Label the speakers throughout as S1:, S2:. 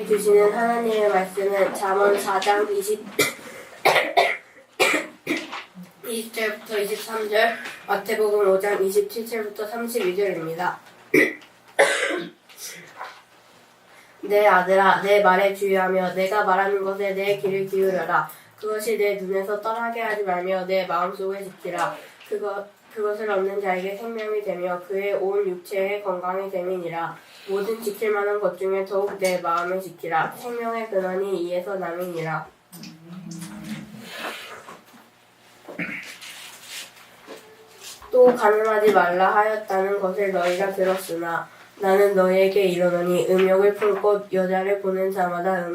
S1: 주시는 하나님의 말씀은 잠언 4장 20절부터 23절, 마태복음 5장 27절부터 32절입니다. 내 아들아, 내 말에 주의하며 내가 말하는 것에 내 귀를 기울여라. 그것이 내 눈에서 떠나게 하지 말며 내 마음속에 지키라. 그것을 얻는 자에게 생명이 되며 그의 온 육체의 건강이 됨이니라. 모든 지킬 만한 것 중에 더욱 내 마음을 지키라. 생명의 근원이 이에서 남이니라. 또 가늠하지 말라 하였다는 것을 너희가 들었으나 나는 너희에게 이르노니 음욕을 품고 여자를 보는 자마다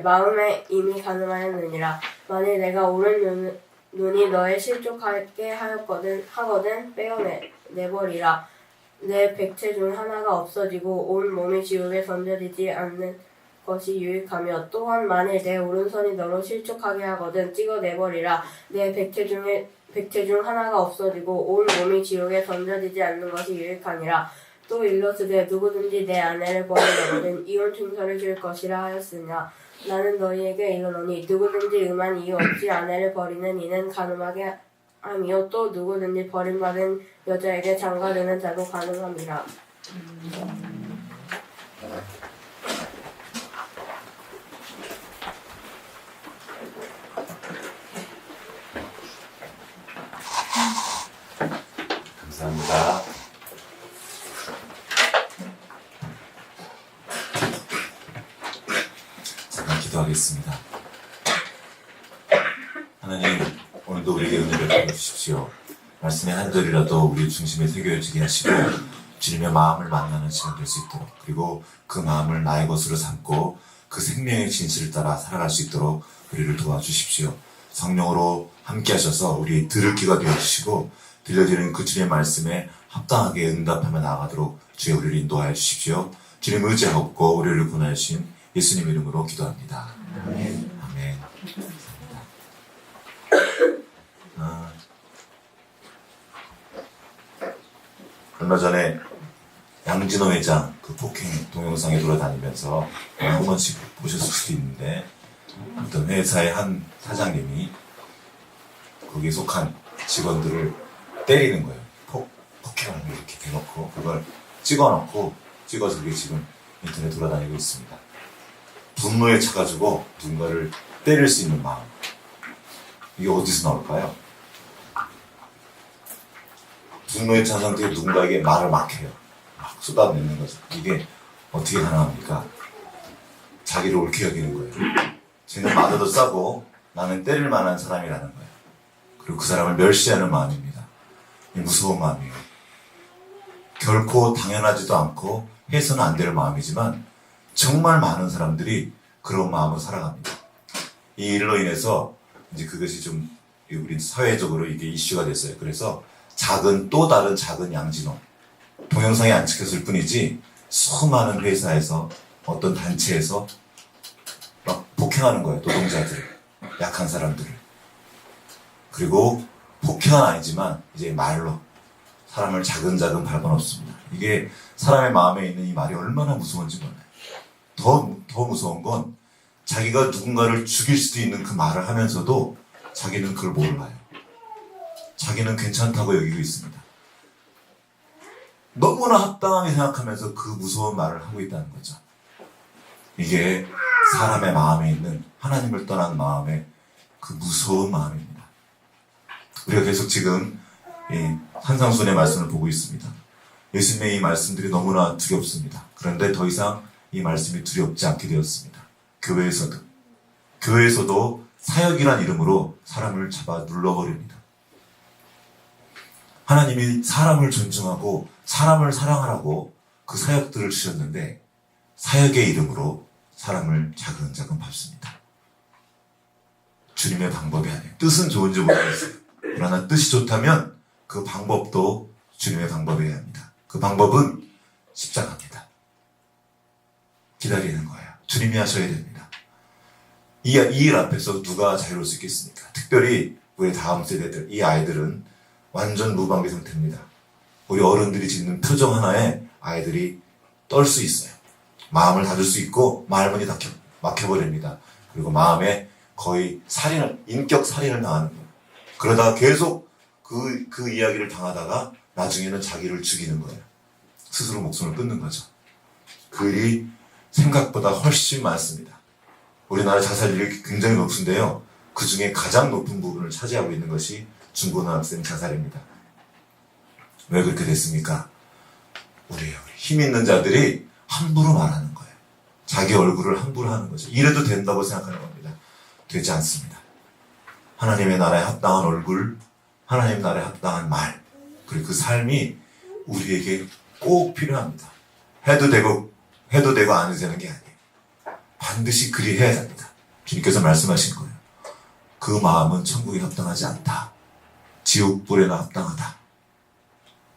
S1: 마음에 이미 가늠하였느니라. 만일 내가 오른 눈이 너의 실족하게 하거든 빼어내버리라. 내 백체 중 하나가 없어지고 온 몸이 지옥에 던져지지 않는 것이 유익하며, 또한 만일 내 오른손이 너로 실족하게 하거든 찍어내버리라. 내 백체 중 하나가 없어지고 온 몸이 지옥에 던져지지 않는 것이 유익하니라. 또 일러스되 누구든지 내 아내를 버리려거든 이혼 증서를 줄 것이라 하였으나 나는 너희에게 이르노니 누구든지 음한 이유 없이 아내를 버리는 이는 가늠하게 하며 또 누구든지 버림받은 여자에게 장가드는 자도 가늠함이라.
S2: 감사합니다. 잠깐 기도하겠습니다. 하나님, 오늘도 우리에게 은혜를 베풀어주십시오. 말씀의 한 절이라도 우리 중심에 새겨지게 하시고 주님의 마음을 만나는 시간 될 수 있도록, 그리고 그 마음을 나의 것으로 삼고 그 생명의 진실을 따라 살아갈 수 있도록 우리를 도와주십시오. 성령으로 함께 하셔서 우리 들을 귀가 되어주시고 들려지는 그 주님의 말씀에 합당하게 응답하며 나아가도록 주여 우리를 인도하여 주십시오. 주님 의지하옵고 우리를 구원하신 예수님 이름으로 기도합니다. 아멘. 아멘. 얼마 전에 양진호 회장 그 폭행 동영상이 돌아다니면서 한 번씩 보셨을 수도 있는데, 어떤 회사의 한 사장님이 거기에 속한 직원들을 때리는 거예요. 폭행을 이렇게 대놓고 그걸 찍어서 그게 지금 인터넷에 돌아다니고 있습니다. 분노에 차가지고 누군가를 때릴 수 있는 마음, 이게 어디서 나올까요? 분노에 찬 상태에 누군가에게 말을 막 해요. 막 쏟아내는 거죠. 이게 어떻게 가능합니까? 자기를 옳게 여기는 거예요. 쟤는 맞아도 싸고 나는 때릴 만한 사람이라는 거예요. 그리고 그 사람을 멸시하는 마음입니다. 이 무서운 마음이에요. 결코 당연하지도 않고 해서는 안 될 마음이지만 정말 많은 사람들이 그런 마음으로 살아갑니다. 이 일로 인해서 이제 그것이 좀 우리 사회적으로 이게 이슈가 됐어요. 그래서 또 다른 작은 양진호 동영상이 안 찍혔을 뿐이지 수많은 회사에서 어떤 단체에서 막 폭행하는 거예요. 노동자들을, 약한 사람들을. 그리고 폭행은 아니지만 이제 말로 사람을 자근자근 밟아놓습니다. 이게 사람의 마음에 있는 이 말이 얼마나 무서운지 몰라요. 더 무서운 건 자기가 누군가를 죽일 수도 있는 그 말을 하면서도 자기는 그걸 몰라요. 자기는 괜찮다고 여기고 있습니다. 너무나 합당하게 생각하면서 그 무서운 말을 하고 있다는 거죠. 이게 사람의 마음에 있는 하나님을 떠난 마음의 그 무서운 마음입니다. 우리가 계속 지금 이 산상순의 말씀을 보고 있습니다. 예수님의 이 말씀들이 너무나 두렵습니다. 그런데 더 이상 이 말씀이 두렵지 않게 되었습니다. 교회에서도 사역이란 이름으로 사람을 잡아 눌러버립니다. 하나님이 사람을 존중하고 사람을 사랑하라고 그 사역들을 주셨는데 사역의 이름으로 사람을 자근자근 밟습니다. 주님의 방법이 아니에요. 뜻은 좋은지 모르겠어요. 그러나 뜻이 좋다면 그 방법도 주님의 방법이어야 합니다. 그 방법은 십자가입니다. 기다리는 거예요. 주님이 하셔야 됩니다. 이 일 앞에서 누가 자유로울 수 있겠습니까? 특별히 우리 다음 세대들, 이 아이들은 완전 무방비 상태입니다. 우리 어른들이 짓는 표정 하나에 아이들이 떨 수 있어요. 마음을 닫을 수 있고 말문이 막혀버립니다. 그리고 마음에 거의 인격 살인을 당하는 거예요. 그러다가 계속 그 이야기를 당하다가 나중에는 자기를 죽이는 거예요. 스스로 목숨을 끊는 거죠. 그 일이 생각보다 훨씬 많습니다. 우리나라 자살률이 굉장히 높은데요. 그 중에 가장 높은 부분을 차지하고 있는 것이 중고등학생 자살입니다. 왜 그렇게 됐습니까? 우리 힘 있는 자들이 함부로 말하는 거예요. 자기 얼굴을 함부로 하는 거죠. 이래도 된다고 생각하는 겁니다. 되지 않습니다. 하나님의 나라에 합당한 얼굴, 하나님 나라에 합당한 말, 그리고 그 삶이 우리에게 꼭 필요합니다. 해도 되고 안 해도 되는 게 아니에요. 반드시 그리 해야 됩니다. 주님께서 말씀하신 거예요. 그 마음은 천국에 합당하지 않다. 지옥불에나 합당하다.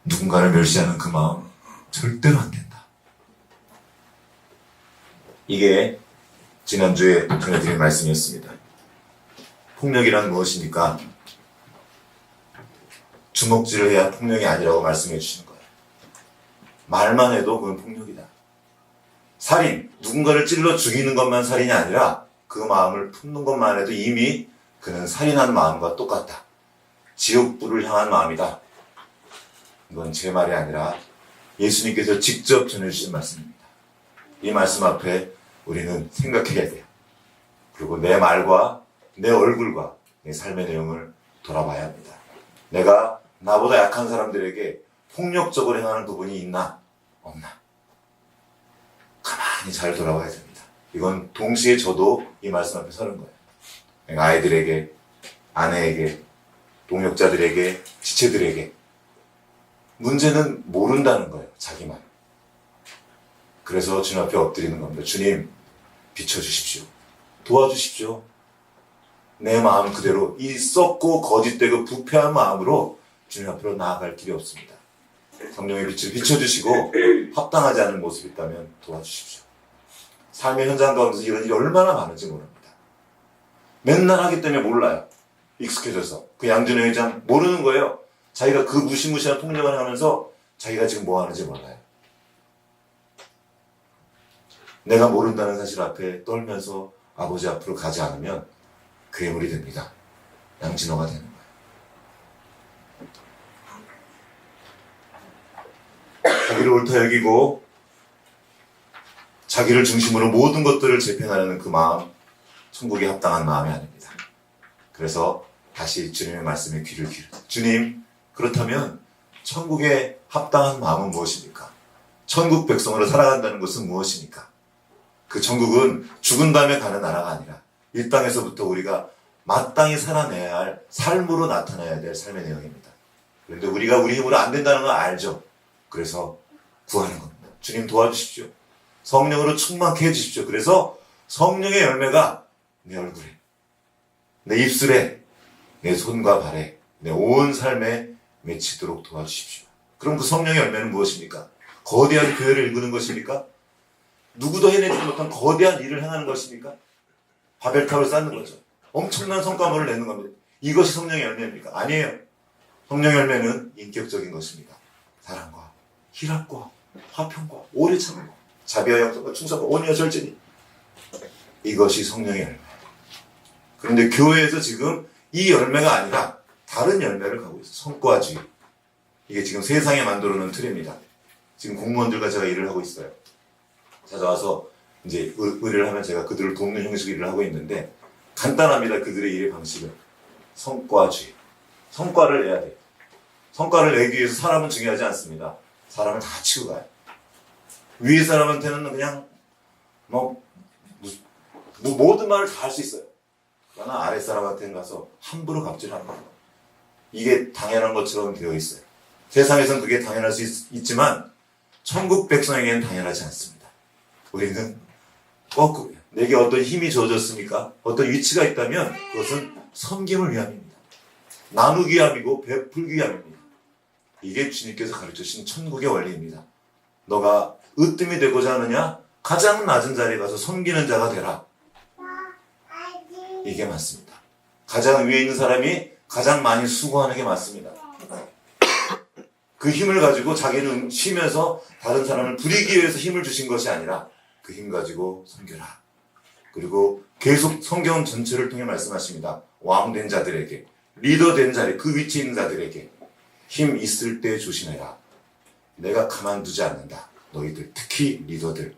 S2: 누군가를 멸시하는 그 마음 절대로 안 된다. 이게 지난주에 전해드린 말씀이었습니다. 폭력이란 무엇입니까? 주먹질을 해야 폭력이 아니라고 말씀해 주시는 거예요. 말만 해도 그건 폭력이다. 살인, 누군가를 찔러 죽이는 것만 살인이 아니라 그 마음을 품는 것만 해도 이미 그는 살인한 마음과 똑같다. 지옥불을 향한 마음이다. 이건 제 말이 아니라 예수님께서 직접 전해주신 말씀입니다. 이 말씀 앞에 우리는 생각해야 돼요. 그리고 내 말과 내 얼굴과 내 삶의 내용을 돌아봐야 합니다. 내가 나보다 약한 사람들에게 폭력적으로 행하는 부분이 있나 없나 가만히 잘 돌아봐야 됩니다. 이건 동시에 저도 이 말씀 앞에 서는 거예요. 내가 아이들에게, 아내에게, 동역자들에게, 지체들에게 문제는 모른다는 거예요. 자기만. 그래서 주님 앞에 엎드리는 겁니다. 주님, 비춰주십시오. 도와주십시오. 내 마음 그대로 이 썩고 거짓되고 부패한 마음으로 주님 앞으로 나아갈 길이 없습니다. 성령의 빛을 비춰주시고 합당하지 않은 모습이 있다면 도와주십시오. 삶의 현장 가운데서 이런 일이 얼마나 많은지 모릅니다. 맨날 하기 때문에 몰라요. 익숙해져서. 그 양준호 회장 모르는 거예요. 자기가 그 무시무시한 폭력을 하면서 자기가 지금 뭐 하는지 몰라요. 내가 모른다는 사실 앞에 떨면서 아버지 앞으로 가지 않으면 괴물이 됩니다. 양진호가 되는 거예요. 자기를 옳다 여기고 자기를 중심으로 모든 것들을 재편하려는 그 마음, 천국에 합당한 마음이 아닙니다. 그래서 다시 주님의 말씀에 귀를 기울여. 주님, 그렇다면 천국에 합당한 마음은 무엇입니까? 천국 백성으로 살아간다는 것은 무엇입니까? 그 천국은 죽은 다음에 가는 나라가 아니라 이 땅에서부터 우리가 마땅히 살아내야 할 삶으로 나타나야 될 삶의 내용입니다. 그런데 우리가 우리 힘으로 안 된다는 걸 알죠. 그래서 구하는 겁니다. 주님 도와주십시오. 성령으로 충만케 해주십시오. 그래서 성령의 열매가 내 얼굴에, 내 입술에, 내 손과 발에, 내 온 삶에 맺히도록 도와주십시오. 그럼 그 성령의 열매는 무엇입니까? 거대한 교회를 이루는 것입니까? 누구도 해내지 못한 거대한 일을 행하는 것입니까? 바벨탑을 쌓는 거죠. 엄청난 성과물을 내는 겁니다. 이것이 성령의 열매입니까? 아니에요. 성령의 열매는 인격적인 것입니다. 사랑과 희락과 화평과 오래 참음과 자비와 양선과 충성과 온유와 절제니 이것이 성령의 열매. 그런데 교회에서 지금 이 열매가 아니라 다른 열매를 가고 있어요. 성과주의. 이게 지금 세상에 만들어 놓은 틀입니다. 지금 공무원들과 제가 일을 하고 있어요. 찾아와서 이제 의뢰를 하면 제가 그들을 돕는 형식의 일을 하고 있는데 간단합니다. 그들의 일의 방식은 성과주의. 성과를 내야 돼요. 성과를 내기 위해서 사람은 중요하지 않습니다. 사람을 다 치고 가요. 위에 사람한테는 그냥 모든 말을 다 할 수 있어요. 그러나 아래 사람한테는 가서 함부로 갑질하는 거예요. 이게 당연한 것처럼 되어 있어요. 세상에서는 그게 당연할 수 있지만 천국 백성에게는 당연하지 않습니다. 우리는 거꾸로 내게 어떤 힘이 주어졌습니까? 어떤 위치가 있다면 그것은 섬김을 위함입니다. 나누기 위함이고 베풀기 위함입니다. 이게 주님께서 가르쳐주신 천국의 원리입니다. 너가 으뜸이 되고자 하느냐? 가장 낮은 자리에 가서 섬기는 자가 되라. 이게 맞습니다. 가장 위에 있는 사람이 가장 많이 수고하는 게 맞습니다. 그 힘을 가지고 자기는 쉬면서 다른 사람을 부리기 위해서 힘을 주신 것이 아니라 그 힘 가지고 섬겨라. 그리고 계속 성경 전체를 통해 말씀하십니다. 왕 된 자들에게, 리더 된 자리, 그 위치에 있는 자들에게 힘 있을 때 조심해라. 내가 가만두지 않는다. 너희들, 특히 리더들,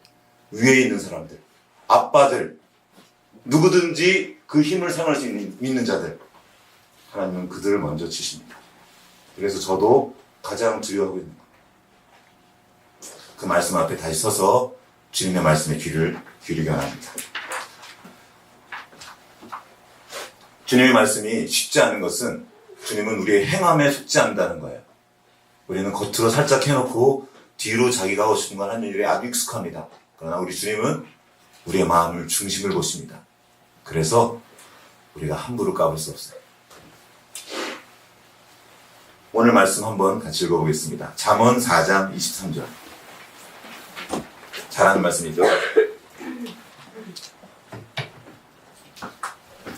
S2: 위에 있는 사람들, 아빠들, 누구든지 그 힘을 사용할 수 있는 자들, 하나님은 그들을 먼저 치십니다. 그래서 저도 가장 두려워하고 있는 것. 그 말씀 앞에 다시 서서 주님의 말씀에 귀를 기울이기 원합니다. 주님의 말씀이 쉽지 않은 것은 주님은 우리의 행함에 속지 않는다는 거예요. 우리는 겉으로 살짝 해놓고 뒤로 자기가 하고 싶은 걸 하는 일에 아주 익숙합니다. 그러나 우리 주님은 우리의 마음을 중심을 보십니다. 그래서 우리가 함부로 까볼 수 없어요. 오늘 말씀 한번 같이 읽어보겠습니다. 잠언 4장 23절. 잘하는 말씀이죠.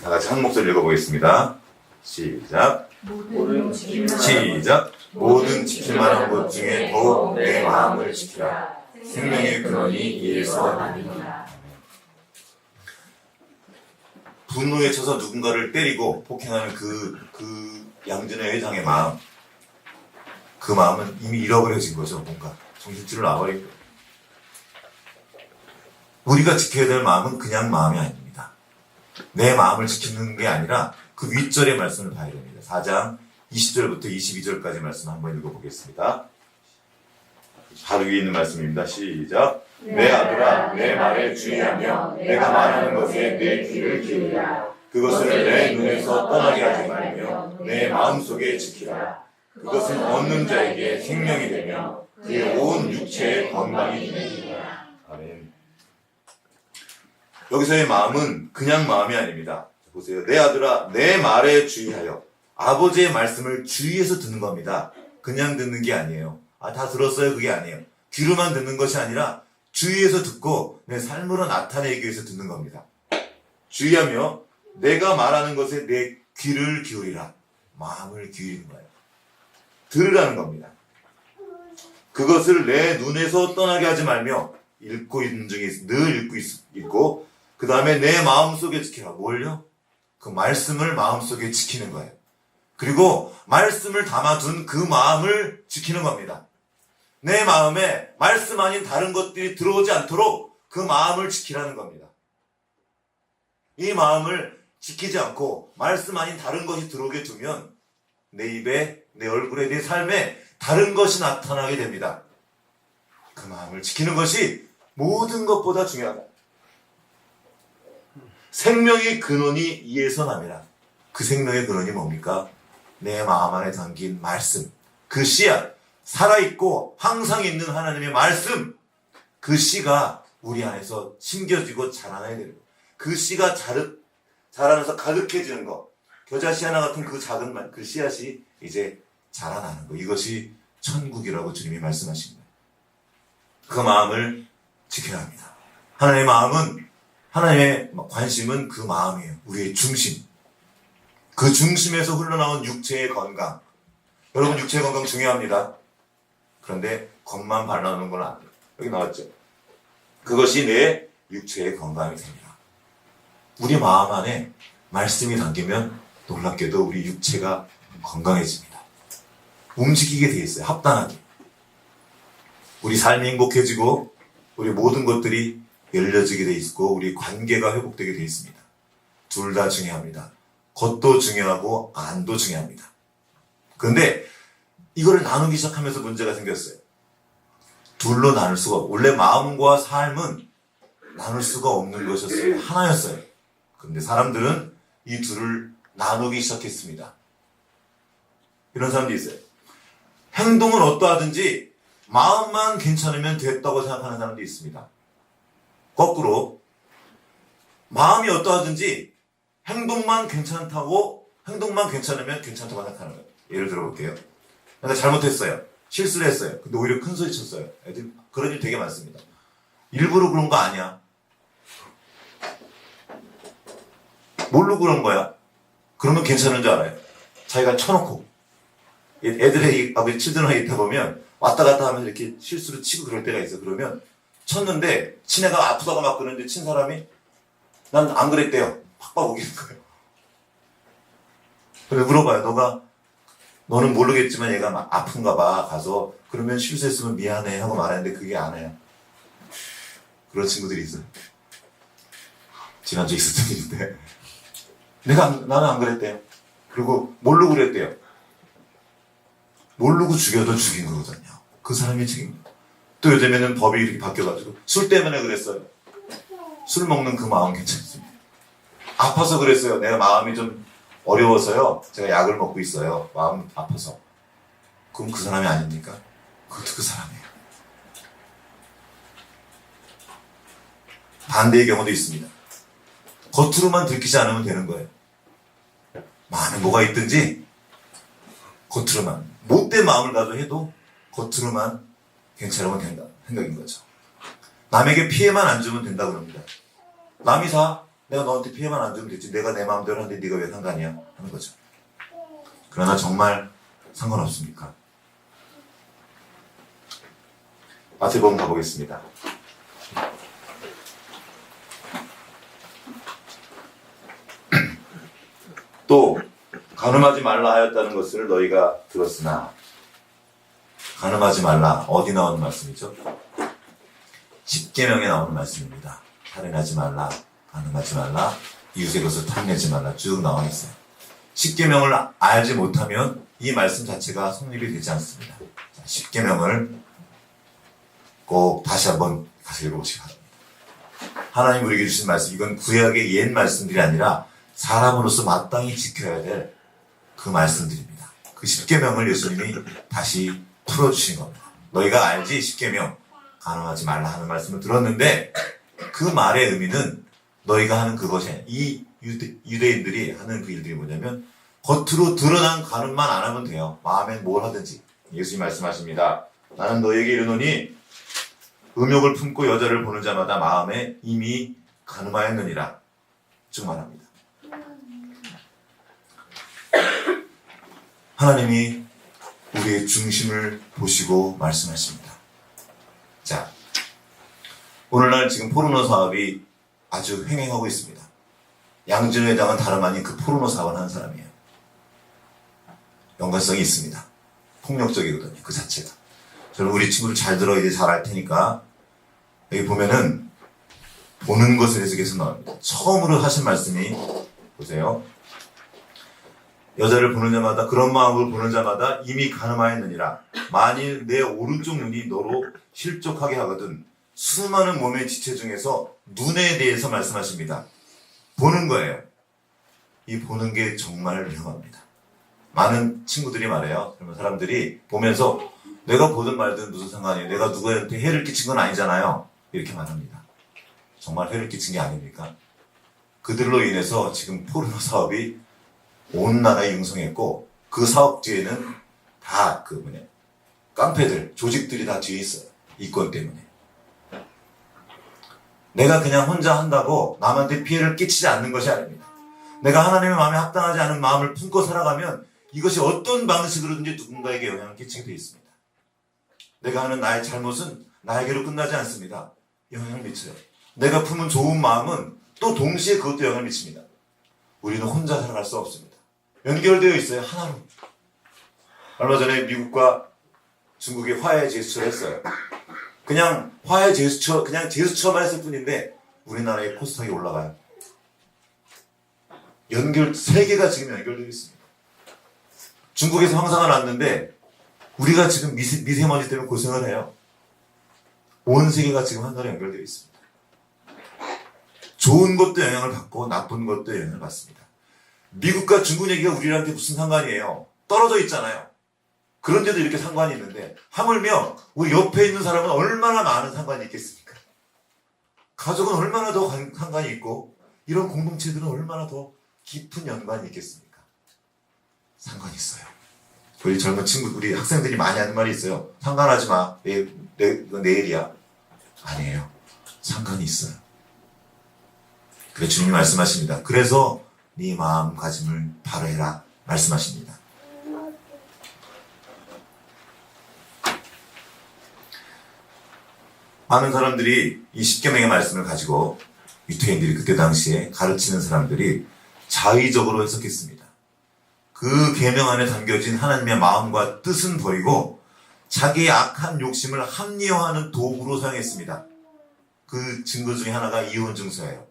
S2: 다 같이 한 목소리 읽어보겠습니다. 시작. 시작. 모든 지킬 만한 것 중에 더욱 내 마음을 지키라. 생명의 근원이 이에서 나니라. 분노에 쳐서 누군가를 때리고 폭행하는 그 양준의 회장의 마음, 그 마음은 이미 잃어버려진 거죠. 뭔가 정신줄을 놔버린 거예요. 우리가 지켜야 될 마음은 그냥 마음이 아닙니다. 내 마음을 지키는 게 아니라 그 윗절의 말씀을 봐야 됩니다. 4장 20절부터 22절까지 말씀 한번 읽어보겠습니다. 바로 위에 있는 말씀입니다. 시작. 내 아들아, 내 말에 주의하며 내가 말하는 것에 내 귀를 기울이라. 그것을 내 눈에서 떠나게 하지 말며 내 마음속에 지키라. 그것은 얻는 자에게 생명이 되며 그의 온 육체의 건강이 되리라. 아멘. 여기서의 마음은 그냥 마음이 아닙니다. 보세요. 내 아들아, 내 말에 주의하여. 아버지의 말씀을 주의해서 듣는 겁니다. 그냥 듣는 게 아니에요. 다 들었어요. 그게 아니에요. 귀로만 듣는 것이 아니라 주의해서 듣고 내 삶으로 나타내기 위해서 듣는 겁니다. 주의하며 내가 말하는 것에 내 귀를 기울이라. 마음을 기울이는 거예요. 들으라는 겁니다. 그것을 내 눈에서 떠나게 하지 말며 읽고 있는 중에 늘 읽고 그 다음에 내 마음속에 지키라. 뭘요? 그 말씀을 마음속에 지키는 거예요. 그리고 말씀을 담아둔 그 마음을 지키는 겁니다. 내 마음에 말씀 아닌 다른 것들이 들어오지 않도록 그 마음을 지키라는 겁니다. 이 마음을 지키지 않고 말씀 아닌 다른 것이 들어오게 두면 내 입에, 내 얼굴에, 내 삶에 다른 것이 나타나게 됩니다. 그 마음을 지키는 것이 모든 것보다 중요하다. 생명의 근원이 이에서 남이라. 그 생명의 근원이 뭡니까? 내 마음 안에 담긴 말씀, 그 씨앗, 살아있고 항상 있는 하나님의 말씀, 그 씨가 우리 안에서 심겨지고 자라나야 되는 것. 그 씨가 자라나서 가득해지는 것. 겨자씨 하나 같은 그 작은 그 씨앗이 이제 자라나는 것. 이것이 천국이라고 주님이 말씀하신 거예요. 그 마음을 지켜야 합니다. 하나님의 마음은, 하나님의 관심은 그 마음이에요. 우리의 중심. 그 중심에서 흘러나온 육체의 건강. 여러분, 육체의 건강 중요합니다. 그런데 겉만 발라놓는 건 안 돼요. 여기 나왔죠. 그것이 내 육체의 건강이 됩니다. 우리 마음 안에 말씀이 담기면 놀랍게도 우리 육체가 건강해집니다. 움직이게 돼 있어요. 합당하게. 우리 삶이 행복해지고 우리 모든 것들이 열려지게 돼 있고 우리 관계가 회복되게 돼 있습니다. 둘 다 중요합니다. 겉도 중요하고 안도 중요합니다. 그런데 이거를 나누기 시작하면서 문제가 생겼어요. 둘로 나눌 수가 없고, 원래 마음과 삶은 나눌 수가 없는 것이었어요. 하나였어요. 그런데 사람들은 이 둘을 나누기 시작했습니다. 이런 사람들이 있어요. 행동은 어떠하든지 마음만 괜찮으면 됐다고 생각하는 사람도 있습니다. 거꾸로 마음이 어떠하든지 행동만 괜찮으면 괜찮다고 생각하는 거예요. 예를 들어볼게요. 내가 잘못했어요. 실수를 했어요. 근데 오히려 큰 소리 쳤어요. 애들 그런 일 되게 많습니다. 일부러 그런 거 아니야. 뭘로 그런 거야? 그러면 괜찮은 줄 알아요. 자기가 쳐놓고. 애들의 아버지 칠드런에 있다 보면 왔다 갔다 하면서 이렇게 실수를 치고 그럴 때가 있어. 그러면 쳤는데 친애가 아프다가 막 그러는데 친 사람이 난 안 그랬대요. 팍팍 우기는 거예요. 그래 물어봐요. 너는 모르겠지만 얘가 막 아픈가 봐. 가서 그러면 실수했으면 미안해 하고 말하는데 그게 안 해요. 그런 친구들이 있어요. 지난주에 있었던 일인데 나는 안 그랬대요. 그리고 모르고 그랬대요. 모르고 죽여도 죽인 거거든요. 그 사람이 책임이에요. 또 요즘에는 법이 이렇게 바뀌어가지고 술 때문에 그랬어요. 술 먹는 그 마음 괜찮습니다. 아파서 그랬어요. 내가 마음이 좀 어려워서요. 제가 약을 먹고 있어요. 마음 아파서. 그럼 그 사람이 아닙니까? 그것도 그 사람이에요. 반대의 경우도 있습니다. 겉으로만 들키지 않으면 되는 거예요. 마음에 뭐가 있든지 겉으로만 못된 마음을 가지고 해도 겉으로만 괜찮으면 된다 생각인 거죠. 남에게 피해만 안 주면 된다 그럽니다. 남이 사 내가 너한테 피해만 안 주면 되지 내가 내 마음대로 하는데 네가 왜 상관이야 하는 거죠. 그러나 정말 상관없습니까? 마태복음 가보겠습니다. 또 간음하지 말라 하였다는 것을 너희가 들었으나 간음하지 말라 어디 나오는 말씀이죠? 십계명에 나오는 말씀입니다. 살인하지 말라, 간음하지 말라, 이웃의 것을 탐내지 말라 쭉 나와 있어요. 십계명을 알지 못하면 이 말씀 자체가 성립이 되지 않습니다. 십계명을 꼭 다시 한번 가서 읽어보시기 바랍니다. 하나님 우리에게 주신 말씀 이건 구약의 옛 말씀들이 아니라 사람으로서 마땅히 지켜야 될 그 말씀들입니다. 그 십계명을 예수님이 다시 풀어주신 겁니다. 너희가 알지 십계명 간음하지 말라 하는 말씀을 들었는데 그 말의 의미는 너희가 하는 그것이 이 유대인들이 하는 그 일들이 뭐냐면 겉으로 드러난 간음만 안 하면 돼요. 마음엔 뭘 하든지. 예수님이 말씀하십니다. 나는 너희에게 이르노니 음욕을 품고 여자를 보는 자마다 마음에 이미 간음하였느니라 쭉 말합니다. 하나님이 우리의 중심을 보시고 말씀하십니다. 자, 오늘날 지금 포르노 사업이 아주 횡행하고 있습니다. 양진호 회장은 다름 아닌 그 포르노 사업을 하는 사람이에요. 연관성이 있습니다. 폭력적이거든요. 그 자체가. 저는 우리 친구들 잘 들어 이제 잘 알 테니까 여기 보면은 보는 것에 대해서 계속 나옵니다. 처음으로 하신 말씀이 보세요. 여자를 보는 자마다 그런 마음으로 보는 자마다 이미 간음하였느니라. 만일 내 오른쪽 눈이 너로 실족하게 하거든 수많은 몸의 지체 중에서 눈에 대해서 말씀하십니다. 보는 거예요. 이 보는 게 정말 위험합니다. 많은 친구들이 말해요. 그러면 사람들이 보면서 내가 보든 말든 무슨 상관이에요. 내가 누구한테 해를 끼친 건 아니잖아요. 이렇게 말합니다. 정말 해를 끼친 게 아닙니까? 그들로 인해서 지금 포르노 사업이 온 나라에 융성했고 그 사업 뒤에는 다 깡패들, 조직들이 다 뒤에 있어요. 이권 때문에. 내가 그냥 혼자 한다고 남한테 피해를 끼치지 않는 것이 아닙니다. 내가 하나님의 마음에 합당하지 않은 마음을 품고 살아가면 이것이 어떤 방식으로든지 누군가에게 영향을 끼치게 되어 있습니다. 내가 하는 나의 잘못은 나에게로 끝나지 않습니다. 영향을 미쳐요. 내가 품은 좋은 마음은 또 동시에 그것도 영향을 미칩니다. 우리는 혼자 살아갈 수 없습니다. 연결되어 있어요. 하나로. 얼마 전에 미국과 중국이 화해 제스처를 했어요. 그냥 화해 제스처, 그냥 제스처만 했을 뿐인데 우리나라의 코스닥이 올라가요. 세계가 지금 연결되어 있습니다. 중국에서 황사가 났는데 우리가 지금 미세먼지 때문에 고생을 해요. 온 세계가 지금 한나라에 연결되어 있습니다. 좋은 것도 영향을 받고 나쁜 것도 영향을 받습니다. 미국과 중국 얘기가 우리한테 무슨 상관이에요? 떨어져 있잖아요. 그런데도 이렇게 상관이 있는데 하물며 우리 옆에 있는 사람은 얼마나 많은 상관이 있겠습니까? 가족은 얼마나 더 상관이 있고 이런 공동체들은 얼마나 더 깊은 연관이 있겠습니까? 상관이 있어요. 우리 젊은 친구, 우리 학생들이 많이 하는 말이 있어요. 상관하지 마. 내일이야. 아니에요. 상관이 있어요. 그래 주님이 말씀하십니다. 그래서 네 마음가짐을 바로 해라 말씀하십니다. 많은 사람들이 이 십계명의 말씀을 가지고 유태인들이 그때 당시에 가르치는 사람들이 자의적으로 해석했습니다. 그 계명 안에 담겨진 하나님의 마음과 뜻은 버리고 자기의 악한 욕심을 합리화하는 도구로 사용했습니다. 그 증거 중에 하나가 이혼증서예요.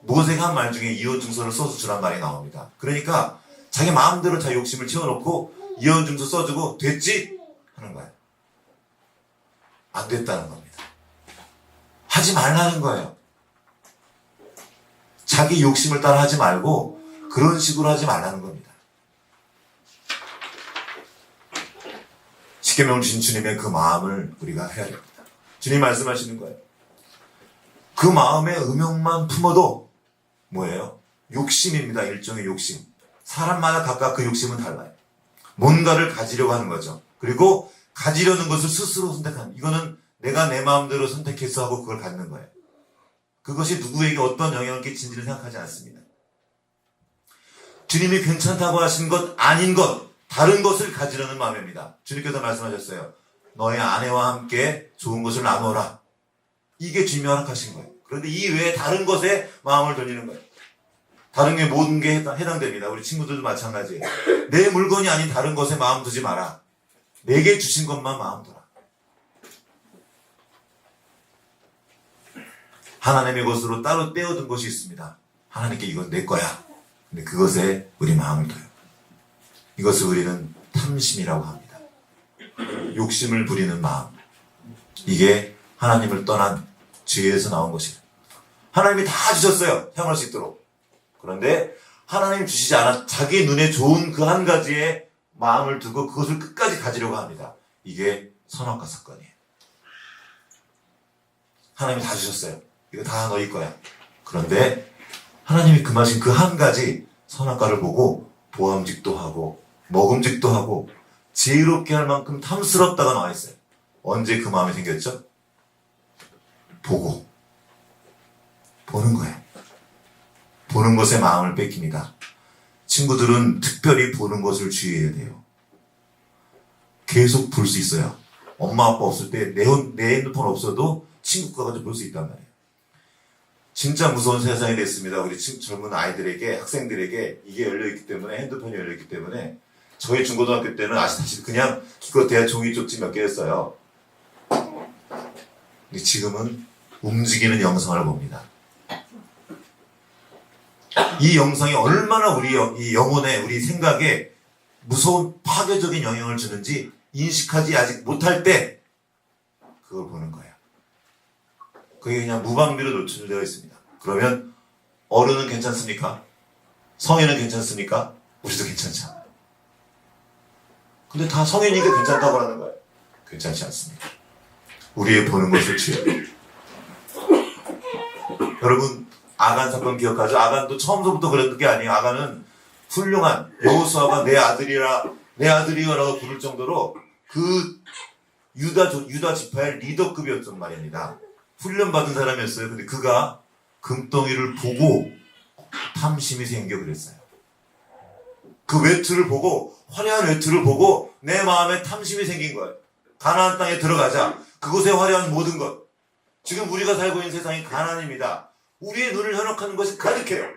S2: 모세가 한 말 중에 이혼증서를 써서 주란 말이 나옵니다. 그러니까 자기 마음대로 자기 욕심을 채워놓고 이혼증서 써주고 됐지? 하는 거예요. 안 됐다는 겁니다. 하지 말라는 거예요. 자기 욕심을 따라 하지 말고 그런 식으로 하지 말라는 겁니다. 십계명을 주신 주님의 그 마음을 우리가 해야 됩니다. 주님 말씀하시는 거예요. 그 마음의 음욕만 품어도 뭐예요? 욕심입니다. 일종의 욕심. 사람마다 각각 그 욕심은 달라요. 뭔가를 가지려고 하는 거죠. 그리고 가지려는 것을 스스로 선택하는, 이거는 내가 내 마음대로 선택해서 하고 그걸 갖는 거예요. 그것이 누구에게 어떤 영향을 끼친지는 생각하지 않습니다. 주님이 괜찮다고 하신 것 아닌 것, 다른 것을 가지려는 마음입니다. 주님께서 말씀하셨어요. 너의 아내와 함께 좋은 것을 나누어라. 이게 주님이 허락하신 거예요. 그런데 이 외에 다른 것에 마음을 돌리는 거예요. 다른 게 모든 게 해당됩니다. 우리 친구들도 마찬가지예요. 내 물건이 아닌 다른 것에 마음 두지 마라. 내게 주신 것만 마음 둬라. 하나님의 것으로 따로 떼어둔 것이 있습니다. 하나님께 이건 내 거야. 근데 그것에 우리 마음을 둬요. 이것을 우리는 탐심이라고 합니다. 욕심을 부리는 마음. 이게 하나님을 떠난 죄에서 나온 것입니다. 하나님이 다 주셨어요. 향할 수 있도록. 그런데 하나님 주시지 않아 자기 눈에 좋은 그 한 가지에 마음을 두고 그것을 끝까지 가지려고 합니다. 이게 선악과 사건이에요. 하나님이 다 주셨어요. 이거 다 너희 거야. 그런데 하나님이 금하신 그 한 가지 선악과를 보고 보암직도 하고 먹음직도 하고 지혜롭게 할 만큼 탐스럽다가 나와 있어요. 언제 그 마음이 생겼죠? 보는 거예요. 보는 것에 마음을 뺏깁니다. 친구들은 특별히 보는 것을 주의해야 돼요. 계속 볼 수 있어요. 엄마 아빠 없을 때 내 핸드폰 없어도 친구 거 가지고 볼 수 있단 말이에요. 진짜 무서운 세상이 됐습니다. 우리 젊은 아이들에게, 학생들에게 이게 열려있기 때문에, 핸드폰이 열려있기 때문에. 저희 중고등학교 때는 아시다시피 그냥 기껏해야 종이 쪽지 몇 개였어요. 근데 지금은 움직이는 영상을 봅니다. 이 영상이 얼마나 우리 이 영혼에, 우리 생각에 무서운 파괴적인 영향을 주는지 인식하지 아직 못할 때 그걸 보는 거예요. 그게 그냥 무방비로 노출되어 있습니다. 그러면 어른은 괜찮습니까? 성인은 괜찮습니까? 우리도 괜찮지 않아요. 근데 다 성인이니까 괜찮다고 하는 거예요. 괜찮지 않습니다. 우리의 보는 것을 취해요. 여러분 아간 사건 기억하죠? 아간도 처음부터 그랬던 게 아니에요. 아간은 훌륭한 여호수아가 내 아들이여라고 부를 정도로 그 유다 지파의 리더급이었단 말입니다. 훈련받은 사람이었어요. 근데 그가 금덩이를 보고 탐심이 생겨 그랬어요. 그 외투를 보고, 화려한 외투를 보고 내 마음에 탐심이 생긴 거예요. 가나안 땅에 들어가자. 그곳에 화려한 모든 것. 지금 우리가 살고 있는 세상이 가나안입니다. 우리의 눈을 현혹하는 것이 가득해요.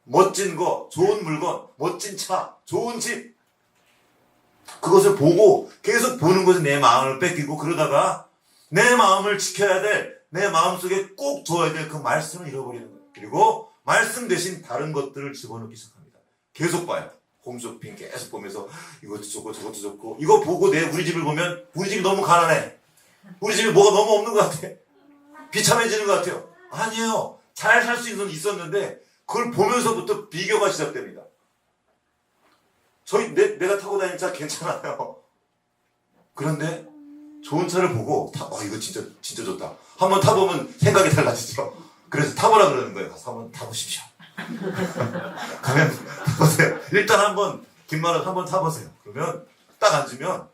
S2: 멋진 거, 좋은 물건, 멋진 차, 좋은 집. 그것을 보고 계속 보는 것이 내 마음을 뺏기고, 그러다가 내 마음을 지켜야 될, 내 마음속에 꼭 둬야 될 그 말씀을 잃어버리는 거예요. 그리고 말씀 대신 다른 것들을 집어넣기 시작합니다. 계속 봐요. 홈쇼핑 계속 보면서 이것도 좋고 저것도 좋고, 이거 보고 우리 집을 보면 우리 집이 너무 가난해. 우리 집에 뭐가 너무 없는 것 같아. 비참해지는 것 같아요. 아니에요. 잘 살 수 있었는데 그걸 보면서부터 비교가 시작됩니다. 내가 타고 다니는 차 괜찮아요. 그런데 좋은 차를 보고 이거 진짜 좋다. 한번 타보면 생각이 달라지죠. 그래서 타보라 그러는 거예요. 가서 한번 타보십시오. 가면 타보세요. 일단 한번 김말은 한번 타보세요. 그러면 딱 앉으면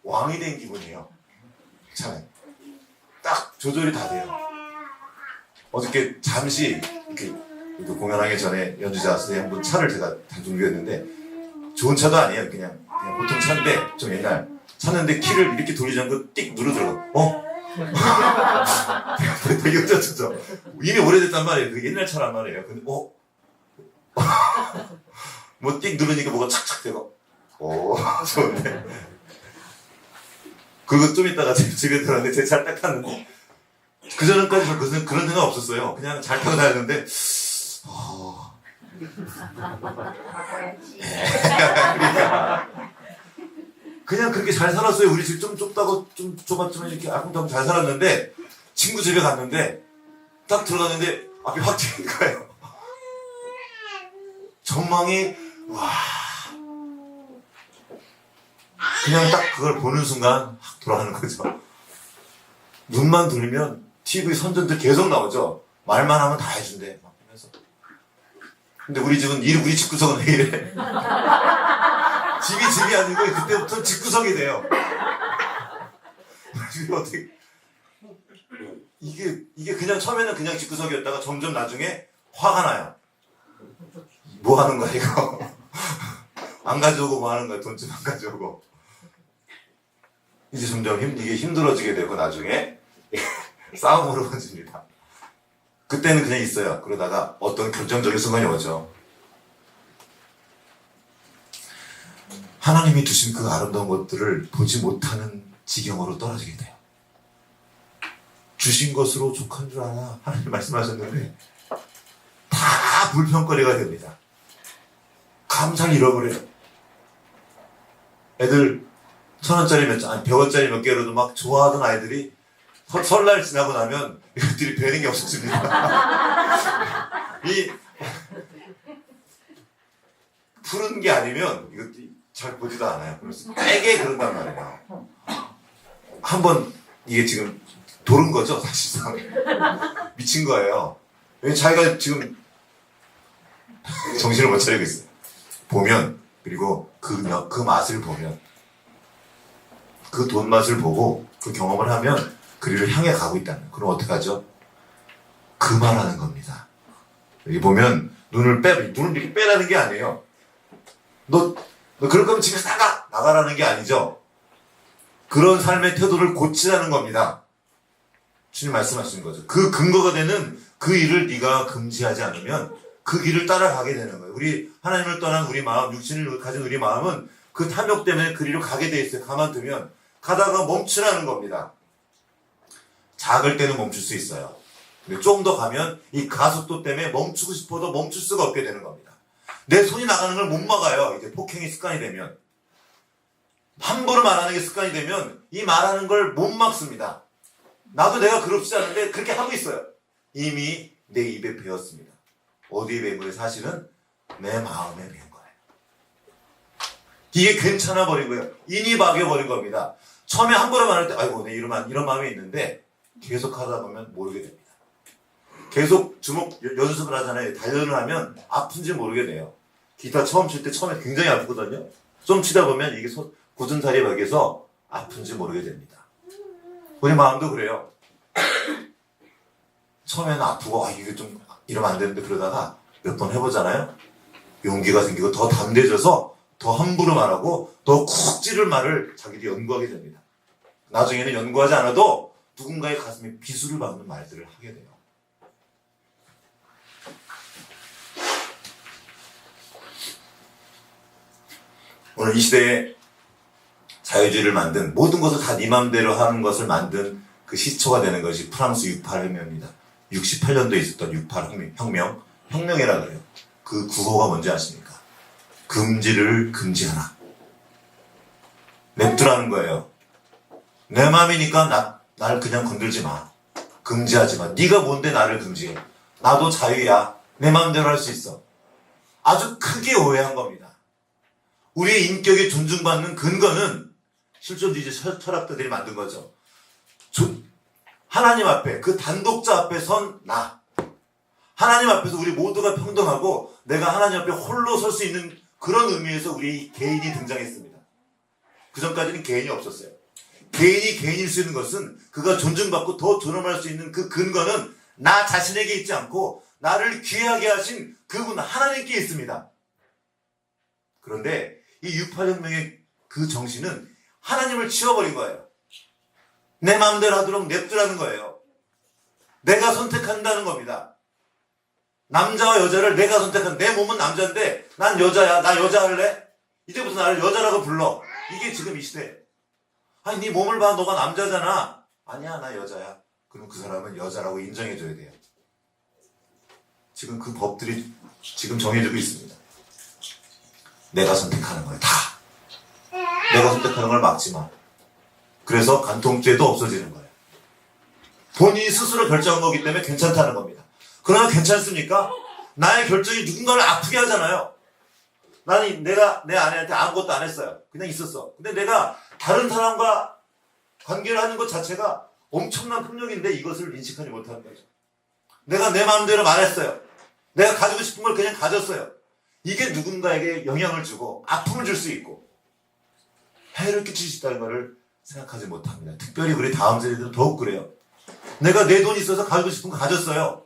S2: 왕이 된 기분이에요. 차에 딱 조절이 다 돼요. 어저께 잠시 이렇게 공연하기 전에 연주자 선생님 한 분 차를 제가 준비했는데, 좋은 차도 아니에요. 그냥 보통 차인데 좀 옛날 샀는데 키를 이렇게 돌리지 않고 띡 누르더라고. 되게 쩌쩌죠. 이미 오래됐단 말이에요. 그 옛날 차란 말이에요. 근데 뭐 띡 누르니까 뭐가 착착 되고 좋은데 그거 좀 있다가 집에 들어갔는데 제 차를 딱 탔는데 그전까지 저 그런 생각 없었어요. 그냥 잘 타고 다녔는데 그냥 그렇게 잘 살았어요. 우리 집 좀 좁다고 좀 좁았지만 이렇게 아름다움 잘 살았는데 친구 집에 갔는데 딱 들어갔는데 앞이 확 트인 거예요. 전망이 와 그냥 딱 그걸 보는 순간 확 돌아가는 거죠. 눈만 돌리면 TV 선전들 계속 나오죠. 말만 하면 다 해준대. 막 하면서. 근데 우리 집은 우리 집구석은 왜 이래? 집이 아니고 그때부터 집구석이 돼요. 어떻게 이게 그냥 처음에는 그냥 집구석이었다가 점점 나중에 화가 나요. 뭐 하는 거야 이거? 안 가져오고 뭐 하는 거야? 돈 좀 안 가져오고. 이제 점점 이게 힘들어지게 되고 나중에 싸움으로 번집니다. 그때는 그냥 있어요. 그러다가 어떤 결정적인 순간이 오죠. 하나님이 두신 그 아름다운 것들을 보지 못하는 지경으로 떨어지게 돼요. 주신 것으로 족한 줄 아나 하나님 말씀하셨는데 다 불평거리가 됩니다. 감사를 잃어버려요. 애들 1,000원짜리 몇 장, 아니 100원짜리 몇 개로도 막 좋아하던 아이들이 설날 지나고 나면 이것들이 배는 게 없어집니다. 이 푸른 게 아니면 이것들이 잘 보지도 않아요. 그래서 되게 그런단 말이에요. 한번 이게 지금 도른 거죠, 사실상. 미친 거예요. 왜 자기가 지금 정신을 못 차리고 있어요. 보면, 그리고 그 맛을 보면, 그 돈 맛을 보고 그 경험을 하면 그리를 향해 가고 있다는 거예요. 그럼 어떡하죠? 그만하는 겁니다. 여기 보면 눈을 이렇게 빼라는 게 아니에요. 너 그럴 거면 집에서 나가라는 게 아니죠. 그런 삶의 태도를 고치라는 겁니다. 주님 말씀하시는 거죠. 그 근거가 되는 그 일을 네가 금지하지 않으면 그 길을 따라가게 되는 거예요. 우리 하나님을 떠난 우리 마음, 육신을 가진 우리 마음은 그 탐욕 때문에 그리로 가게 돼 있어요. 가만두면 가다가 멈추라는 겁니다. 작을 때는 멈출 수 있어요. 근데 좀 더 가면 이 가속도 때문에 멈추고 싶어도 멈출 수가 없게 되는 겁니다. 내 손이 나가는 걸 못 막아요. 이제 폭행이 습관이 되면. 함부로 말하는 게 습관이 되면 이 말하는 걸 못 막습니다. 나도 내가 그럽지 않은데 그렇게 하고 있어요. 이미 내 입에 배었습니다. 어디에 배인 거예요? 사실은 내 마음에 배인 거예요. 이게 괜찮아 버린 거예요. 인이 박여 버린 겁니다. 처음에 함부로 말할 때 아이고 내 이런 마음이 있는데 계속 하다 보면 모르게 됩니다. 계속 연습을 하잖아요. 단련을 하면 아픈지 모르게 돼요. 기타 처음 칠 때 처음에 굉장히 아프거든요. 좀 치다 보면 이게 굳은 살이 박여서 아픈지 모르게 됩니다. 우리 마음도 그래요. 처음에는 아프고 이게 좀 이러면 안 되는데 그러다가 몇 번 해보잖아요. 용기가 생기고 더 담대해져서 더 함부로 말하고 더 쿡 찌를 말을 자기들이 연구하게 됩니다. 나중에는 연구하지 않아도 누군가의 가슴에 비수를 박는 말들을 하게 돼요. 오늘 이 시대에 자유주의를 만든 모든 것을 다 네 맘대로 하는 것을 만든 그 시초가 되는 것이 프랑스 68혁명입니다. 68년도에 있었던 68혁명이라 그래요. 그 구호가 뭔지 아십니까? 금지를 금지하라. 냅두라는 거예요. 내 맘이니까 날 그냥 건들지 마. 금지하지 마. 네가 뭔데 나를 금지해. 나도 자유야. 내 맘대로 할 수 있어. 아주 크게 오해한 겁니다. 우리의 인격이 존중받는 근거는 실존주의 철학자들이 만든 거죠. 하나님 앞에 그 단독자 앞에 선 나. 하나님 앞에서 우리 모두가 평등하고 내가 하나님 앞에 홀로 설 수 있는 그런 의미에서 우리 개인이 등장했습니다. 그 전까지는 개인이 없었어요. 개인이 개인일 수 있는 것은 그가 존중받고 더 존엄할 수 있는 그 근거는 나 자신에게 있지 않고 나를 귀하게 하신 그분 하나님께 있습니다. 그런데 이 68혁명의 그 정신은 하나님을 치워버린 거예요. 내 마음대로 하도록 냅두라는 거예요. 내가 선택한다는 겁니다. 남자와 여자를 내가 선택한, 내 몸은 남자인데 난 여자야. 나 여자 할래? 이제부터 나를 여자라고 불러. 이게 지금 이 시대. 아니 네 몸을 봐. 너가 남자잖아. 아니야 나 여자야. 그럼 그 사람은 여자라고 인정해줘야 돼요. 지금 그 법들이 지금 정해지고 있습니다. 내가 선택하는 거예요. 다. 내가 선택하는 걸 막지 마. 그래서 간통죄도 없어지는 거예요. 본인이 스스로 결정한 거기 때문에 괜찮다는 겁니다. 그러나 괜찮습니까? 나의 결정이 누군가를 아프게 하잖아요. 나는 내가 내 아내한테 아무것도 안 했어요. 그냥 있었어. 근데 내가 다른 사람과 관계를 하는 것 자체가 엄청난 폭력인데 이것을 인식하지 못하는 거죠. 내가 내 마음대로 말했어요. 내가 가지고 싶은 걸 그냥 가졌어요. 이게 누군가에게 영향을 주고 아픔을 줄 수 있고 해를 끼칠 수 있다는 것을 생각하지 못합니다. 특별히 우리 다음 세대들은 더욱 그래요. 내가 내 돈이 있어서 가지고 싶은 거 가졌어요.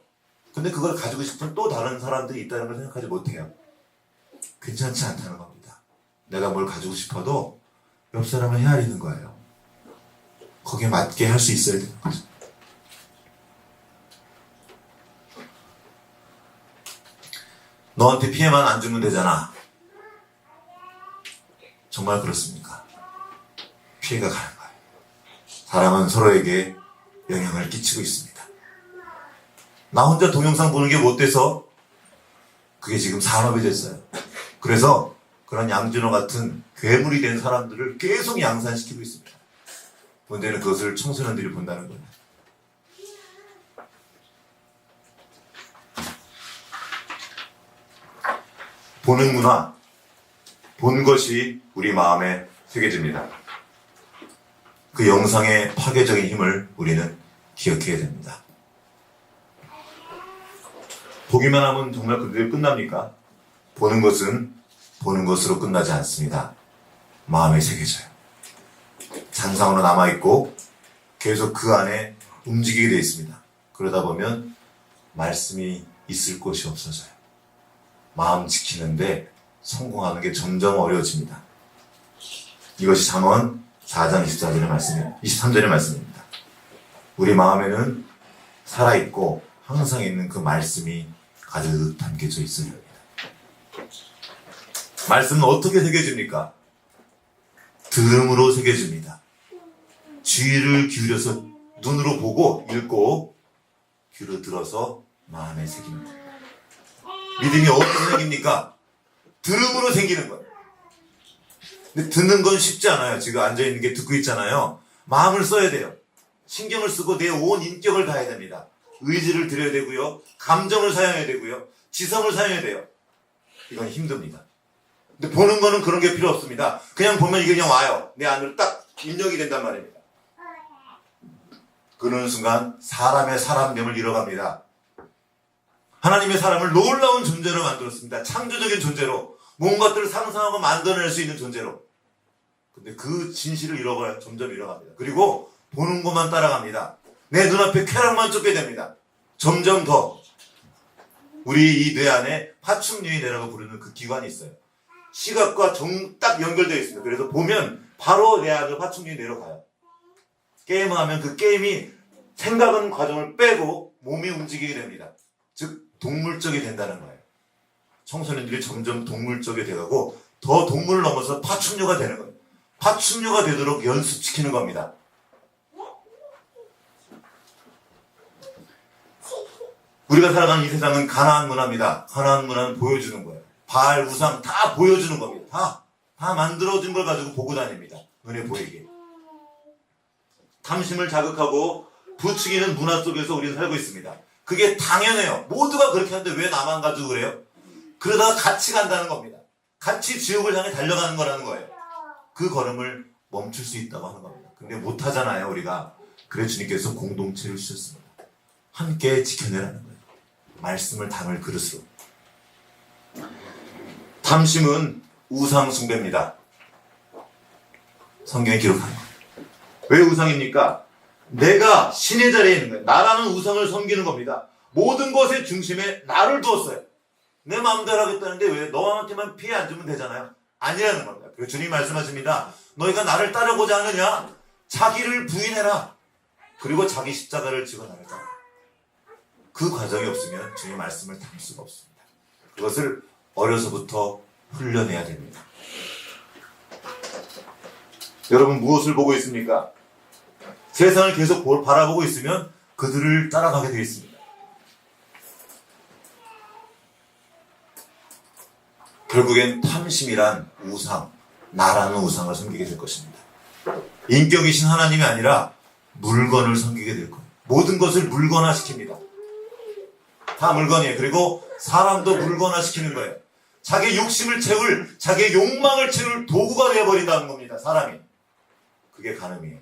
S2: 근데 그걸 가지고 싶은 또 다른 사람들이 있다는 걸 생각하지 못해요. 괜찮지 않다는 겁니다. 내가 뭘 가지고 싶어도 옆 사람을 헤아리는 거예요. 거기에 맞게 할 수 있어야 되는 거죠. 너한테 피해만 안 주면 되잖아. 정말 그렇습니까? 피해가 가는 거예요. 사람은 서로에게 영향을 끼치고 있습니다. 나 혼자 동영상 보는 게 못 돼서 그게 지금 산업이 됐어요. 그래서 그런 양준호 같은 괴물이 된 사람들을 계속 양산시키고 있습니다. 문제는 그것을 청소년들이 본다는 거예요. 보는 문화, 본 것이 우리 마음에 새겨집니다. 그 영상의 파괴적인 힘을 우리는 기억해야 됩니다. 보기만 하면 정말 그대로 끝납니까? 보는 것은 보는 것으로 끝나지 않습니다. 마음에 새겨져요. 잔상으로 남아있고 계속 그 안에 움직이게 되어 있습니다. 그러다 보면 말씀이 있을 곳이 없어져요. 마음 지키는데 성공하는 게 점점 어려워집니다. 이것이 잠언 4장 23절의 말씀입니다. 우리 마음에는 살아있고 항상 있는 그 말씀이 가득 담겨져 있어야 합니다. 말씀은 어떻게 새겨집니까? 들음으로 새겨집니다. 귀를 기울여서 눈으로 보고 읽고 귀로 들어서 마음에 새깁니다. 믿음이 어디서 생깁니까? 들음으로 생기는 거예요. 근데 듣는 건 쉽지 않아요. 지금 앉아있는 게 듣고 있잖아요. 마음을 써야 돼요. 신경을 쓰고 내 온 인격을 다해야 됩니다. 의지를 들여야 되고요. 감정을 사용해야 되고요. 지성을 사용해야 돼요. 이건 힘듭니다. 근데 보는 거는 그런 게 필요 없습니다. 그냥 보면 이게 그냥 와요. 내 안으로 딱 입력이 된단 말입니다. 그러는 순간 사람의 사람됨을 잃어갑니다. 하나님의 사람을 놀라운 존재로 만들었습니다. 창조적인 존재로. 뭔가들을 상상하고 만들어낼 수 있는 존재로. 근데 그 진실을 점점 잃어갑니다. 그리고 보는 것만 따라갑니다. 내 눈앞에 쾌락만 쫓게 됩니다. 점점 더. 우리 이 뇌 안에 파충류의 뇌라고 부르는 그 기관이 있어요. 시각과 딱 연결되어 있습니다. 그래서 보면 바로 내 안으로 파충류의 뇌로 가요. 게임을 하면 그 게임이 생각하는 과정을 빼고 몸이 움직이게 됩니다. 즉 동물적이 된다는 거예요. 청소년들이 점점 동물적이 돼가고 더 동물을 넘어서 파충류가 되는 거예요. 파충류가 되도록 연습시키는 겁니다. 우리가 살아가는 이 세상은 가나안 문화입니다. 가나안 문화는 보여주는 거예요. 바알, 우상 다 보여주는 겁니다. 다 만들어진 걸 가지고 보고 다닙니다. 눈에 보이게. 탐심을 자극하고 부추기는 문화 속에서 우리는 살고 있습니다. 그게 당연해요. 모두가 그렇게 하는데 왜 나만 가지고 그래요? 그러다가 같이 간다는 겁니다. 같이 지옥을 향해 달려가는 거라는 거예요. 그 걸음을 멈출 수 있다고 하는 겁니다. 근데 못하잖아요, 우리가. 그래서 주님께서 공동체를 주셨습니다. 함께 지켜내라는 거예요. 말씀을 담을 그릇으로. 탐심은 우상 숭배입니다. 성경에 기록하는 거예요. 왜 우상입니까? 내가 신의 자리에 있는 거예요. 나라는 우상을 섬기는 겁니다. 모든 것의 중심에 나를 두었어요. 내 마음대로 하겠다는데 왜 너한테만 피해 안 주면 되잖아요. 아니라는 겁니다. 그래서 주님 말씀하십니다. 너희가 나를 따르고자 하느냐? 자기를 부인해라. 그리고 자기 십자가를 지고 나가자. 그 과정이 없으면 주님의 말씀을 담을 수가 없습니다. 그것을 어려서부터 훈련해야 됩니다. 여러분 무엇을 보고 있습니까? 세상을 계속 바라보고 있으면 그들을 따라가게 되어 있습니다. 결국엔 탐심이란 우상, 나라는 우상을 섬기게 될 것입니다. 인격이신 하나님이 아니라 물건을 섬기게 될 거예요. 모든 것을 물건화시킵니다. 다 물건이에요. 그리고 사람도 물건화시키는 거예요. 자기 욕심을 채울, 자기의 욕망을 채울 도구가 되어버린다는 겁니다. 사람이. 그게 간음이에요.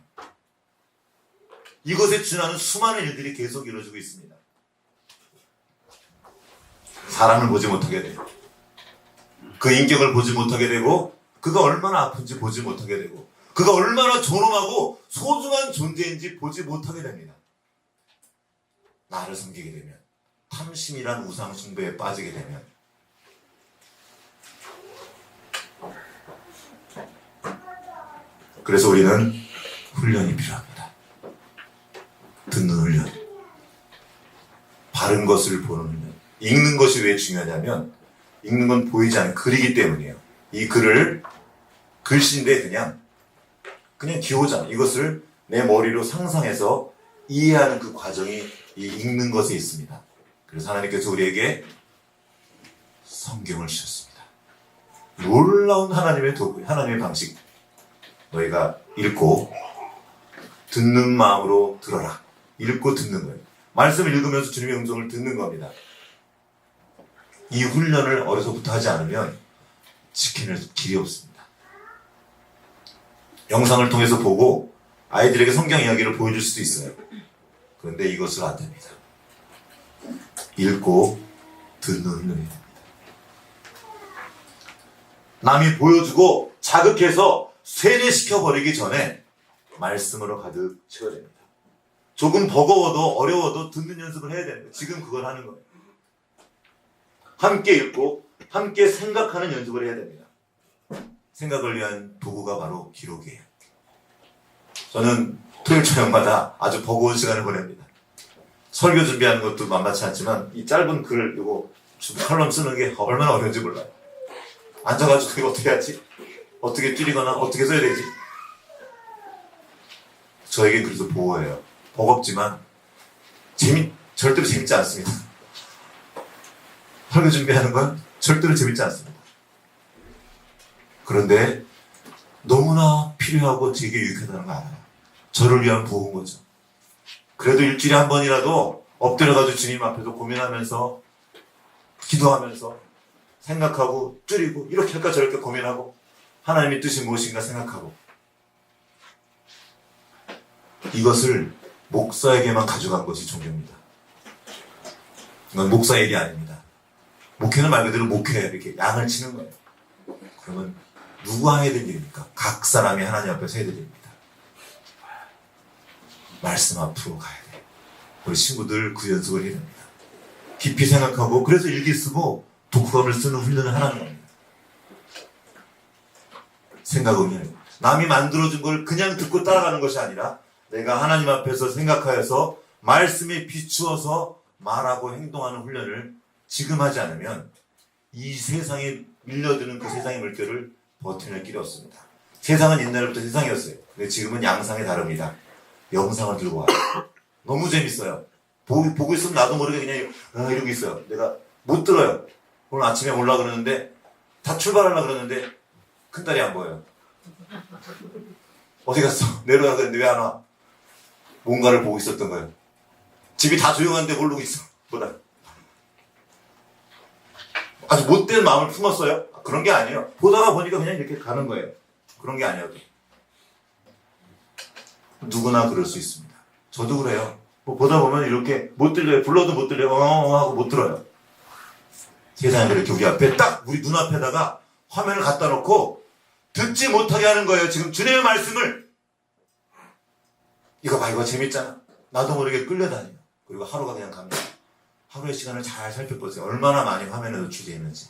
S2: 이것에 준하는 수많은 일들이 계속 이루어지고 있습니다. 사람을 보지 못하게 돼요. 그 인격을 보지 못하게 되고 그가 얼마나 아픈지 보지 못하게 되고 그가 얼마나 존엄하고 소중한 존재인지 보지 못하게 됩니다. 나를 섬기게 되면, 탐심이란 우상 숭배에 빠지게 되면 그래서 우리는 훈련이 필요합니다. 듣는 훈련, 바른 것을 보는 훈련. 읽는 것이 왜 중요하냐면 읽는 건 보이지 않는 글이기 때문이에요. 이 글을 글씨인데 그냥 기호잖아. 이것을 내 머리로 상상해서 이해하는 그 과정이 이 읽는 것에 있습니다. 그래서 하나님께서 우리에게 성경을 주셨습니다. 놀라운 하나님의 도구, 하나님의 방식. 너희가 읽고 듣는 마음으로 들어라. 읽고 듣는 거예요. 말씀을 읽으면서 주님의 음성을 듣는 겁니다. 이 훈련을 어려서부터 하지 않으면 지켜낼 길이 없습니다. 영상을 통해서 보고 아이들에게 성경 이야기를 보여줄 수도 있어요. 그런데 이것을 안 됩니다. 읽고 듣는 훈련이 됩니다. 남이 보여주고 자극해서 세뇌시켜버리기 전에 말씀으로 가득 채워야 됩니다. 조금 버거워도 어려워도 듣는 연습을 해야 됩니다. 지금 그걸 하는 거예요. 함께 읽고 함께 생각하는 연습을 해야 됩니다. 생각을 위한 도구가 바로 기록이에요. 저는 토요일 저녁마다 아주 버거운 시간을 보냅니다. 설교 준비하는 것도 만만치 않지만 이 짧은 글 이거 칼럼 쓰는 게 얼마나 어려운지 몰라요. 앉아가지고 이거 어떻게 하지? 어떻게 줄이거나 어떻게 써야 되지? 저에겐 그래서 보호예요. 버겁지만 절대로 재밌지 않습니다. 설교 준비하는 건 절대로 재밌지 않습니다. 그런데 너무나 필요하고 되게 유익하다는 거 알아요. 저를 위한 보호인 거죠. 그래도 일주일에 한 번이라도 엎드려가지고 주님 앞에서 고민하면서 기도하면서 생각하고 줄이고 이렇게 할까 저렇게 고민하고 하나님의 뜻이 무엇인가 생각하고 이것을 목사에게만 가져간 것이 종교입니다. 이건 목사 일이 아닙니다. 목회는 말 그대로 목회예요. 이렇게 양을 치는 거예요. 그러면 누가 해야 될 일입니까? 각 사람이 하나님 앞에서 해야 될 일입니다. 말씀 앞으로 가야 돼요. 우리 친구들 그 연습을 해야 됩니다. 깊이 생각하고 그래서 일기 쓰고 독후감을 쓰는 훈련을 하라는 겁니다. 생각은 남이 만들어준 걸 그냥 듣고 따라가는 것이 아니라 내가 하나님 앞에서 생각하여서 말씀에 비추어서 말하고 행동하는 훈련을 지금 하지 않으면 이 세상에 밀려드는 그 세상의 물결을 버텨낼 길이 없습니다. 세상은 옛날부터 세상이었어요. 근데 지금은 양상이 다릅니다. 영상을 들고 와요. 너무 재밌어요. 보고 있으면 나도 모르게 그냥 이러고 있어요. 내가 못 들어요. 오늘 아침에 올라 그러는데 다 출발하려고 그러는데 큰딸이 안 보여요. 어디 갔어? 내려가 그랬는데 왜 안 와? 뭔가를 보고 있었던 거예요. 집이 다 조용한데 모르고 있어. 보다. 아주 못된 마음을 품었어요? 그런 게 아니에요. 보다가 보니까 그냥 이렇게 가는 거예요. 그런 게 아니어도. 누구나 그럴 수 있습니다. 저도 그래요. 보다 보면 이렇게 못 들려요. 불러도 못 들려요. 하고 못 들어요. 세상에 그렇게 우리 앞에 딱 우리 눈앞에다가 화면을 갖다 놓고 듣지 못하게 하는 거예요. 지금 주님의 말씀을. 이거 봐, 이거 재밌잖아. 나도 모르게 끌려다녀요. 그리고 하루가 그냥 갑니다. 하루의 시간을 잘 살펴보세요. 얼마나 많이 화면에 노출되어 있는지.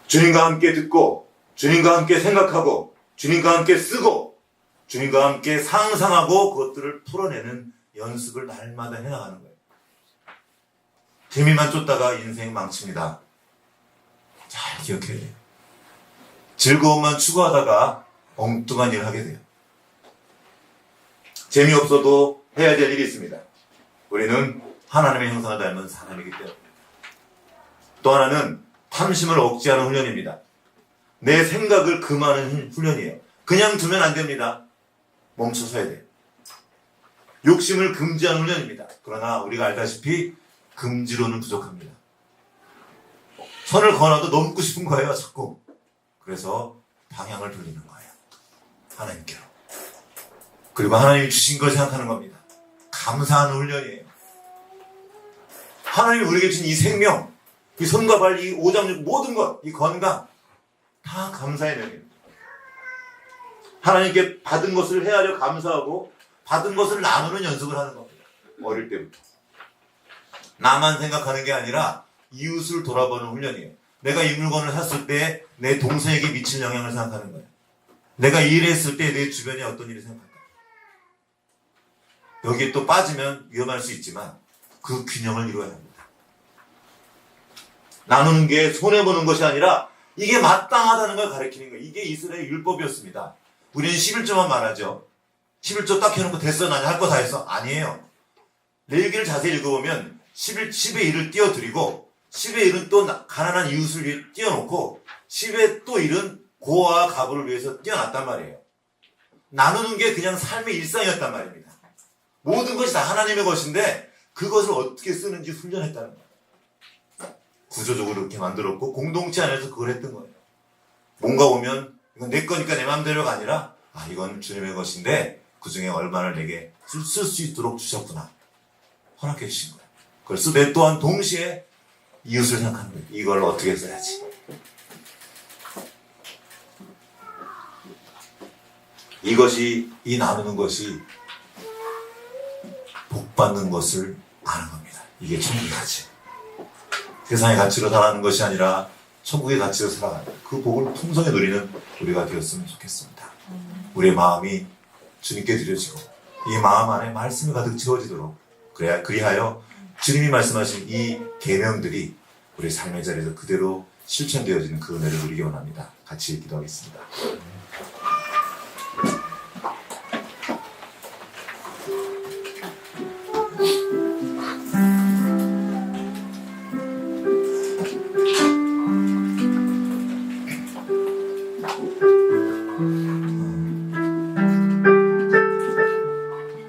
S2: 주님과 함께 듣고 주님과 함께 생각하고 주님과 함께 쓰고 주님과 함께 상상하고 그것들을 풀어내는 연습을 날마다 해나가는 거예요. 재미만 쫓다가 인생 망칩니다. 잘 기억해야 돼요. 즐거움만 추구하다가 엉뚱한 일을 하게 돼요. 재미없어도 해야 될 일이 있습니다. 우리는 하나님의 형상을 닮은 사람이기 때문에. 또 하나는 탐심을 억제하는 훈련입니다. 내 생각을 금하는 훈련이에요. 그냥 두면 안 됩니다. 멈춰서야 돼요. 욕심을 금지하는 훈련입니다. 그러나 우리가 알다시피 금지로는 부족합니다. 선을 건너도 넘고 싶은 거예요, 자꾸. 그래서 방향을 돌리는 거예요. 하나님께로. 그리고 하나님이 주신 걸 생각하는 겁니다. 감사하는 훈련이에요. 하나님이 우리에게 주신 이 생명, 이 손과 발, 이 오장육 모든 것, 이 건강 다 감사의 명입니다. 하나님께 받은 것을 헤아려 감사하고 받은 것을 나누는 연습을 하는 겁니다. 어릴 때부터. 나만 생각하는 게 아니라 이웃을 돌아보는 훈련이에요. 내가 이 물건을 샀을 때 내 동생에게 미칠 영향을 생각하는 거예요. 내가 이 일을 했을 때 내 주변에 어떤 일이 생각할까. 여기에 또 빠지면 위험할 수 있지만 그 균형을 이루어야 합니다. 나누는 게 손해보는 것이 아니라 이게 마땅하다는 걸 가르치는 거예요. 이게 이스라엘 율법이었습니다. 우리는 11조만 말하죠. 11조 딱 해놓고 됐어, 난 할 거 다 했어. 아니에요. 레위기를 자세히 읽어보면 10의 1을 띄워드리고 10의 1은 또 가난한 이웃을 위해 띄워놓고 10의 또 1은 고아와 가부를 위해서 띄워놨단 말이에요. 나누는 게 그냥 삶의 일상이었단 말입니다. 모든 것이 다 하나님의 것인데 그것을 어떻게 쓰는지 훈련했다는 거예요. 구조적으로 이렇게 만들었고 공동체 안에서 그걸 했던 거예요. 뭔가 오면 이건 내 거니까 내 마음대로가 아니라 이건 주님의 것인데 그 중에 얼마를 내게 쓸 수 있도록 주셨구나. 허락해 주신 거예요. 그걸 쓰되 또한 동시에 이웃을 생각하는 거예요. 이걸 어떻게 써야지. 이것이, 이 나누는 것이 복 받는 것을 아는 겁니다. 이게 천국의 가치. 세상의 가치로 살아가는 것이 아니라 천국의 가치로 살아가는 그 복을 풍성히 누리는 우리가 되었으면 좋겠습니다. 우리의 마음이 주님께 드려지고 이 마음 안에 말씀이 가득 채워지도록 그리하여 주님이 말씀하신 이 계명들이 우리 삶의 자리에서 그대로 실천되어지는 그 은혜를 누리기 원합니다. 같이 기도하겠습니다.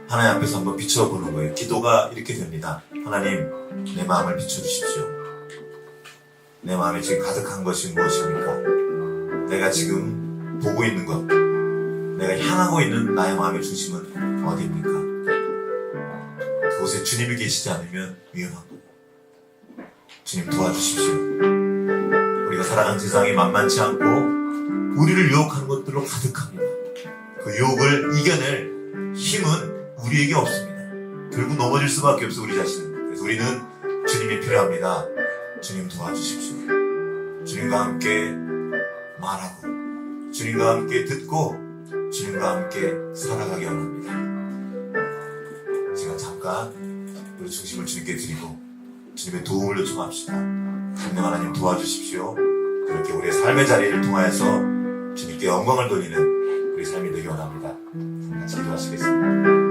S2: 하나님 앞에서 한번 비춰보는 거예요. 기도가 이렇게 됩니다. 하나님, 내 마음을 비춰주십시오. 내 마음에 지금 가득한 것이 무엇입니까? 내가 지금 보고 있는 것, 내가 향하고 있는 나의 마음의 중심은 어디입니까? 그곳에 주님이 계시지 않으면 위험한 거예요. 주님 도와주십시오. 우리가 살아가는 세상이 만만치 않고 우리를 유혹하는 것들로 가득합니다. 그 유혹을 이겨낼 힘은 우리에게 없습니다. 결국 넘어질 수밖에 없어, 우리 자신은. 그래서 우리는 주님이 필요합니다. 주님 도와주십시오. 주님과 함께 말하고 주님과 함께 듣고 주님과 함께 살아가기 원합니다. 지금 잠깐 우리 중심을 주님께 드리고 주님의 도움을 요청합시다. 성령 하나님 도와주십시오. 그렇게 우리의 삶의 자리를 통하여서 주님께 영광을 돌리는 우리 삶이 되기 원합니다. 같이 기도하시겠습니다.